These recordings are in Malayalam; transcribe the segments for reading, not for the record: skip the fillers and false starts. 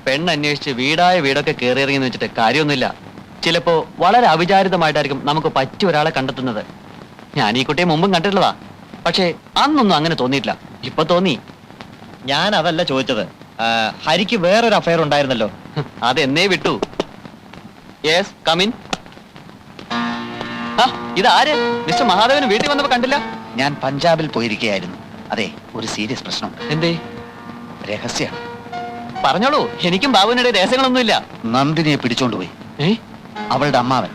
പെണ്ണ് അന്വേഷിച്ച് വീടായ വീടൊക്കെ കയറിയിറങ്ങിയെന്ന് വെച്ചിട്ട് കാര്യമൊന്നുമില്ല. ചിലപ്പോ വളരെ അവിചാരിതമായിട്ടായിരിക്കും നമുക്ക് പറ്റിയ ഒരാളെ കണ്ടെത്തുന്നത്. ഞാൻ ഈ കുട്ടിയെ മുമ്പും കണ്ടിട്ടുള്ളതാ, പക്ഷേ അന്നൊന്നും അങ്ങനെ തോന്നിയിട്ടില്ല. ഇപ്പൊ തോന്നി. ഞാൻ അതല്ല ചോദിച്ചത്. ഹരിക്ക് വേറൊരു അഫയർ ഉണ്ടായിരുന്നല്ലോ, അതെന്നേ വിട്ടു. Yes, come in. ഇതാര്? മിസ്റ്റർ മഹാദേവന് വീട്ടിൽ വന്നപ്പോ കണ്ടില്ല. ഞാൻ പഞ്ചാബിൽ പോയിരിക്കുകയായിരുന്നു. അതെ, ഒരു സീരിയസ് പ്രശ്നം. എന്തേ? രഹസ്യമാണ്. പറഞ്ഞോളൂ. എനിക്കും ബാബുവിനിടെ രഹസ്യങ്ങളൊന്നുമില്ല. നന്ദിനിയെ പിടിച്ചോണ്ടുപോയി. അവളുടെ അമ്മാവൻ.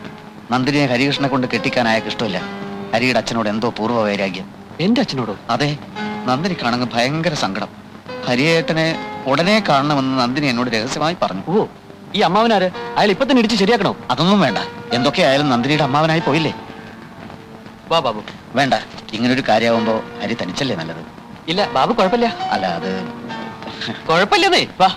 നന്ദിനിയെ ഹരികൃഷ്ണനെ കൊണ്ട് കെട്ടിക്കാൻ അയാൾക്ക് ഇഷ്ടമില്ല. ഹരിയുടെ അച്ഛനോട് എന്തോ പൂർവ്വ വൈരാഗ്യം. എന്റെ അച്ഛനോടോ? അതെ, നന്ദിനി കാണുന്ന ഭയങ്കര സങ്കടം. ഹരിയേട്ടനെ ഉടനെ കാണണമെന്ന് നന്ദിനി എന്നോട് രഹസ്യമായി പറഞ്ഞു. ഓ, ഈ അമ്മാവനാര്? അയാൾ ഇപ്പൊ തന്നെ ഇടിച്ച് ശരിയാക്കണോ? അതൊന്നും വേണ്ട. എന്തൊക്കെയായാലും നന്ദിനിയുടെ അമ്മാവനായി പോയില്ലേ. വാ ബാബു. വേണ്ട, ഇങ്ങനൊരു കാര്യമാവുമ്പോ ഹരി തനിച്ചല്ലേ നല്ലത്. ഇല്ല ബാബു, കുഴപ്പമില്ല. അല്ല, അത് കുഴപ്പമില്ലെന്നേ. വാ.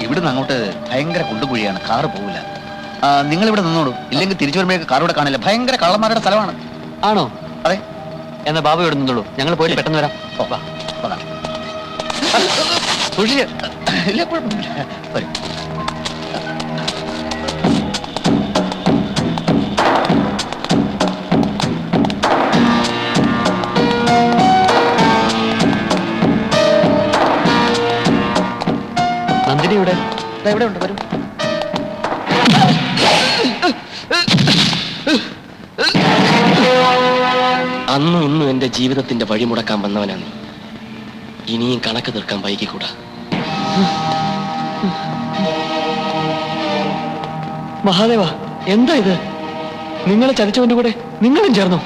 ഇവിടുന്ന് അങ്ങോട്ട് ഭയങ്കര കുണ്ടുകുഴിയാണ്, കാറ് പോവില്ല. നിങ്ങൾ ഇവിടെ നിന്നോളൂ, ഇല്ലെങ്കിൽ തിരിച്ചു വരുമ്പോഴേക്ക് കാർ ഇവിടെ കാണില്ല. ഭയങ്കര കള്ളന്മാരുടെ സ്ഥലമാണ്. ആണോ? അതെ. എന്നാ ബാബു ഇവിടെ നിന്നോളൂ, ഞങ്ങൾ പോയിട്ട് പെട്ടെന്ന് വരാം. ഇല്ല, കുഴപ്പമില്ല. വരും. നന്ദിനി ഇവിടെ? ഇവിടെ ഉണ്ട്, വരും. അന്നും ഇന്നും എന്റെ ജീവിതത്തിന്റെ വഴിമുടക്കാൻ വന്നവനാണ്. ഇനിയും കണക്ക് തീർക്കാൻ വൈകിക്കൂടാ. മഹാദേവ, എന്താ ഇത്? നിങ്ങളെ ചതിച്ചവന്റെ കൂടെ നിങ്ങളും ചേർന്നോ?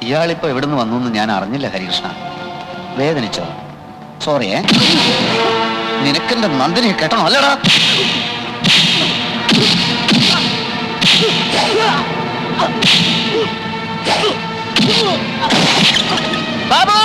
ഇയാളിപ്പോ എവിടുന്ന് വന്നു എന്ന് ഞാൻ അറിഞ്ഞില്ല ഹരികൃഷ്ണ. വേദനിച്ചോ? സോറിയേ. നിനക്കെന്റെ നന്ദിനിയെ കേട്ടോ? അല്ലടാ. ബാബു!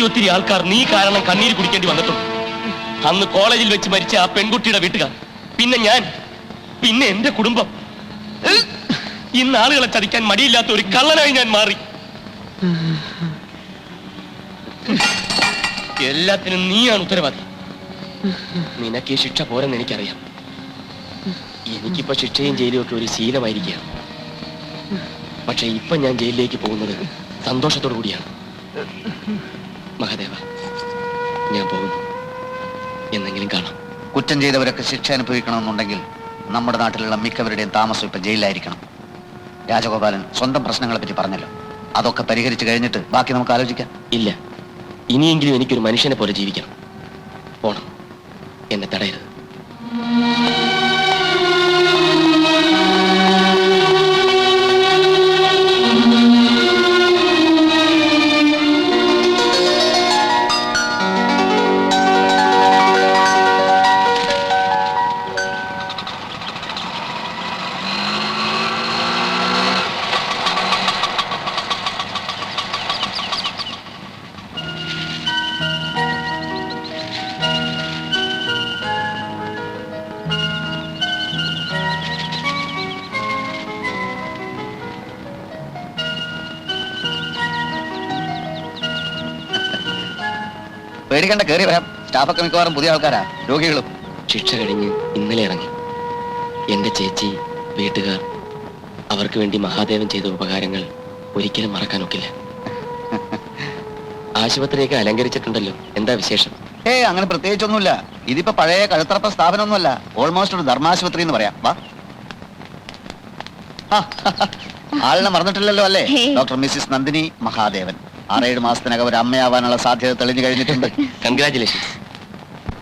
ഒത്തിരി ആൾക്കാർ നീ കാരണം കണ്ണീര് കുടിക്കേണ്ടി വന്നിട്ടുണ്ട്. അന്ന് കോളേജിൽ വെച്ച് മരിച്ച ആ പെൺകുട്ടിയുടെ വീട്ടുകാർ, പിന്നെ ഞാൻ, പിന്നെ എന്റെ കുടുംബം. ഇന്ന് ആളുകളെ ചതിക്കാൻ മടിയില്ലാത്ത ഒരു കള്ളനായി ഞാൻ മാറി. എല്ലാത്തിനും നീയാണ് ഉത്തരവാദി. നിനക്ക് ഈ ശിക്ഷ പോരെന്ന് എനിക്കറിയാം. എനിക്കിപ്പോ ശിക്ഷയും ജയിലും ഒക്കെ ഒരു ശീലമായിരിക്കുകയാണ്. പക്ഷെ ഇപ്പൊ ഞാൻ ജയിലിലേക്ക് പോകുന്നത് സന്തോഷത്തോടു കൂടിയാണ്. മഹാദേവ, ഞാൻ പോകുന്നു. എന്നെങ്കിലും കാണാം. കുറ്റം ചെയ്തവരൊക്കെ ശിക്ഷ അനുഭവിക്കണമെന്നുണ്ടെങ്കിൽ നമ്മുടെ നാട്ടിലുള്ള മിക്കവരുടെയും താമസം ഇപ്പൊ ജയിലിലായിരിക്കണം. രാജഗോപാലൻ സ്വന്തം പ്രശ്നങ്ങളെ പറ്റി പറഞ്ഞല്ലോ. അതൊക്കെ പരിഹരിച്ചു കഴിഞ്ഞിട്ട് ബാക്കി നമുക്ക് ആലോചിക്കാം. ഇല്ല, ഇനിയെങ്കിലും എനിക്കൊരു മനുഷ്യനെ പോലെ ജീവിക്കണം. പോണം, എന്നെ തടയരുത്. പേടിക്കണ്ട, കയറി വരാം. സ്റ്റാഫൊക്കെ മിക്കവാറും പുതിയ ആൾക്കാരാ, രോഗികളും. ശിക്ഷ കഴിഞ്ഞ് ഇന്നലെ ഇറങ്ങി. എന്റെ ചേച്ചി, വീട്ടുകാർ, അവർക്ക് വേണ്ടി മഹാദേവൻ ചെയ്ത ഉപകാരങ്ങൾ ഒരിക്കലും മറക്കാനൊക്കില്ല. ആശുപത്രിയൊക്കെ അലങ്കരിച്ചിട്ടുണ്ടല്ലോ, എന്താ വിശേഷം? അങ്ങനെ പ്രത്യേകിച്ചൊന്നുമില്ല. ഇതിപ്പോ പഴയ കഴുത്തറപ്പ സ്ഥാപനമൊന്നുമല്ല, ഓൾമോസ്റ്റ് ഒരു ധർമാശുപത്രി എന്ന് പറയാം. വാ. ആളിനെ മറന്നിട്ടില്ലല്ലോ അല്ലേ? Doctor Mrs Nandini Mahadevan. 6-7 മാസത്തിനകം ഒരു അമ്മയാവാനുള്ള സാധ്യത തെളിഞ്ഞു കഴിഞ്ഞിട്ടുണ്ട്. Congratulations.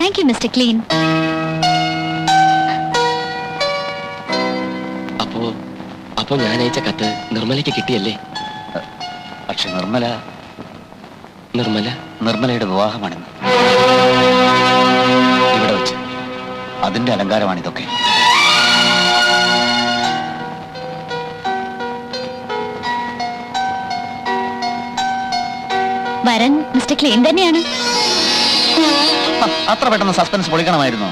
Thank you mister clean. അപ്പോ ഞാൻ അയച്ച കത്ത് നിർമ്മലയ്ക്ക് കിട്ടിയല്ലേ? പക്ഷെ നിർമ്മലയുടെ വിവാഹമാണിന്ന്. ഇവിടെ വെച്ച് അതിന്റെ അലങ്കാരമാണിതൊക്കെ. വരൻ മിസ്റ്റർ ക്ലീൻ തന്നെയാണ്. അത്ര പെട്ടെന്ന് സസ്പെൻസ് പൊളിക്കണമായിരുന്നു.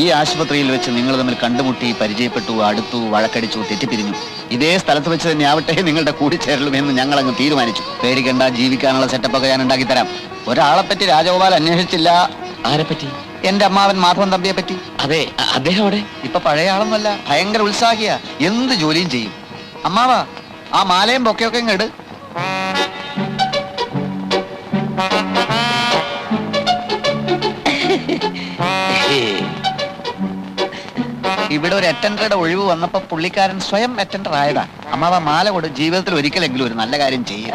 ഈ ആശുപത്രിയിൽ വെച്ച് നിങ്ങൾ തമ്മിൽ കണ്ടുമുട്ടി, പരിചയപ്പെട്ടു, അടുത്തു, വഴക്കടിച്ചു, തെറ്റിപ്പിരിഞ്ഞു. ഇതേ സ്ഥലത്ത് വെച്ച് തന്നെ ആവട്ടെ നിങ്ങളുടെ കൂടിച്ചേരലും എന്ന് ഞങ്ങൾ അങ്ങ് തീരുമാനിച്ചു. പേടിക്കണ്ട, ജീവിക്കാനുള്ള സെറ്റപ്പൊക്കെ ഞാൻ ഉണ്ടാക്കി തരാം. ഒരാളെ പറ്റി രാജഗോപാൽ അന്വേഷിച്ചില്ല. ആരെപ്പറ്റി? എന്റെ അമ്മാവൻ മാധവൻ തമ്പിയെ പറ്റി. അതെ, അദ്ദേഹം അവിടെ ഇപ്പൊ പഴയ ആളൊന്നുമല്ല, ഭയങ്കര ഉത്സാഹിയ, എന്ത് ജോലിയും ചെയ്യും. അമ്മാവാ, ആ മാലയും ബൊക്കെയൊക്കെ ഇങ്ങ് ഇട്. ഇവിടെ ഒരു അറ്റൻഡറുടെ ഒഴിവ് വന്നപ്പോ പുള്ളിക്കാരൻ സ്വയം അറ്റൻഡർ ആയതാ. അമ്മാവ മാല കൊടു, ജീവിതത്തിൽ ഒരിക്കലെങ്കിലും ഒരു നല്ല കാര്യം ചെയ്യുക.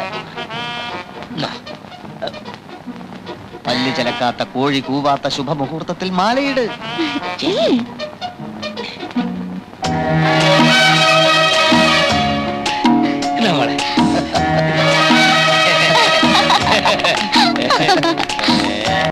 പല്ല് ചിലക്കാത്ത, കോഴി കൂവാത്ത ശുഭമുഹൂർത്തത്തിൽ മാലയിട്.